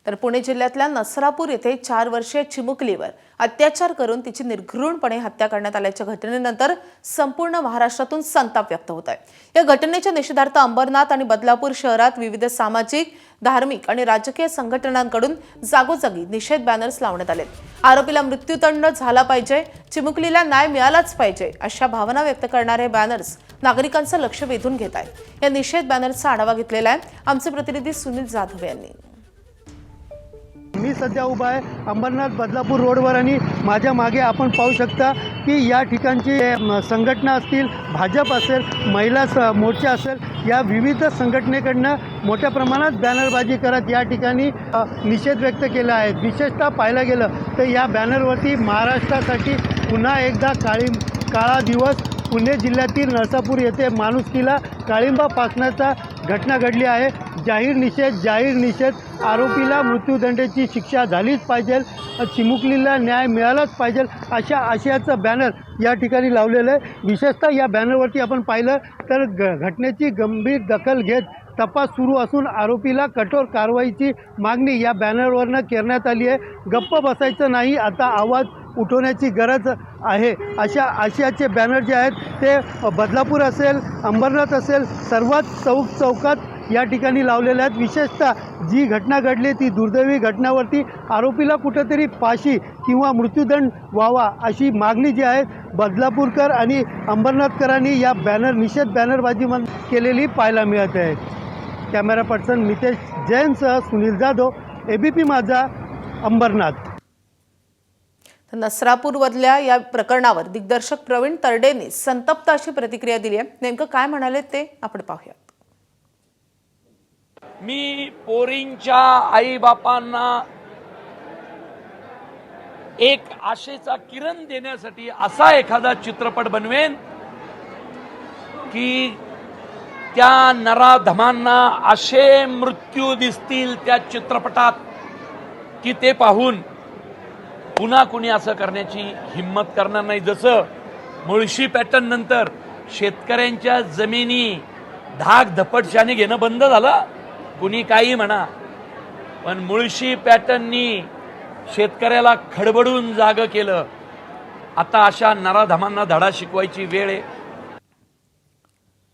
तर पुणे जिल्ह्यातल्या नसरापूर येथे 4 वर्षीय चिमुकलीवर अत्याचार करून तिची निर्घृणपणे हत्या करण्यात आल्याच्या घटनेनंतर संपूर्ण महाराष्ट्रातून संताप व्यक्त होत आहे। या घटनेच्या निषेधार्थ अंबरनाथ आणि बदलापूर शहरात विविध सामाजिक, धार्मिक आणि राजकीय संघटनांकडून जागोजागी निषेध बॅनर्स लावण्यात आले। आरोपीला मृत्यूदंड झाला पाहिजे, चिमुकलीला न्याय मिळालाच पाहिजे अशा भावना व्यक्त करणारे बॅनर्स नागरिकांचं लक्ष वेधून घेत आहेत। या निषेध बॅनर्सचा आढावा घेतलेला आहे आमचे प्रतिनिधी सुनील जाधव यांनी। मी सध्या उभा आहे अंबरनाथ बदलापूर रोडवर आणि माझ्या मागे आपण पाहू शकता की या ठिकाणची संघटना असतील, भाजप असेल, महिला मोर्चा असेल, या विविध संघटनेकडनं मोठ्या प्रमाणात बॅनरबाजी करत या ठिकाणी निषेध व्यक्त केला आहे। विशेषतः पाहायला गेलं तर या बॅनरवरती महाराष्ट्रासाठी पुन्हा एकदा काळा दिवस, पुणे जिल्ह्यातील नरसापूर येथे माणुसकीला काळिंबा फासण्याचा घटना घडली आहे। जाहीर निषेध, आरोपीला मृत्यूदंडाची शिक्षा झालीच पाहिजे, चिमुकलीला न्याय मिळालाच पाहिजे अशा आशयाचं बॅनर या ठिकाणी लावलेलं आहे। विशेषतः या बॅनरवरती आपण पाहिलं तर घटनेची गंभीर दखल घेत तपास सुरू असून आरोपीला कठोर कारवाईची मागणी या बॅनरवरनं करण्यात आली आहे। गप्प बसायचं नाही, आता आवाज उठवण्याची गरज आहे अशा आशयाचे बॅनर जे आहेत ते बदलापूर असेल, अंबरनाथ असेल, सर्वात चौकात या ठिकाणी लावलेले आहेत। विशेषतः जी घटना घडली ती दुर्दैवी घटनावरती आरोपीला कुठेतरी फाशी किंवा मृत्यूदंड व्हावा अशी मागणी जी आहे बदलापूरकर आणि अंबरनाथकरांनी या निषेध बॅनरबाजी केलेली पाहायला मिळत आहे। कॅमेरा पर्सन मितेश जैनसह सुनील जाधव, ABP माझा, अंबरनाथ। नसरापूरमधल्या या प्रकरणावर दिग्दर्शक प्रवीण तरडेंनी संतप्त अशी प्रतिक्रिया दिली आहे। नेमकं काय म्हणाले ते आपण पाहूया। मी पोरींच्या आई बापांना एक आशेचा किरण देण्यासाठी असा एखादा चित्रपट बनवेन की त्या नराधमांना असे मृत्यू दिसतील त्या चित्रपटात की ते पाहून पुन्हा कुणी असं करण्याची हिम्मत करणार नाही। जसं मुळशी पॅटर्न नंतर शेतकऱ्यांच्या जमिनी धाक धपटशाने घेणं बंद झालं, कुणी काही म्हणा, पण मुळशी पॅटर्ननी शेतकऱ्याला खडबडून जागं केलं। आता अशा नराधमांना धडा शिकवायची वेळ आहे।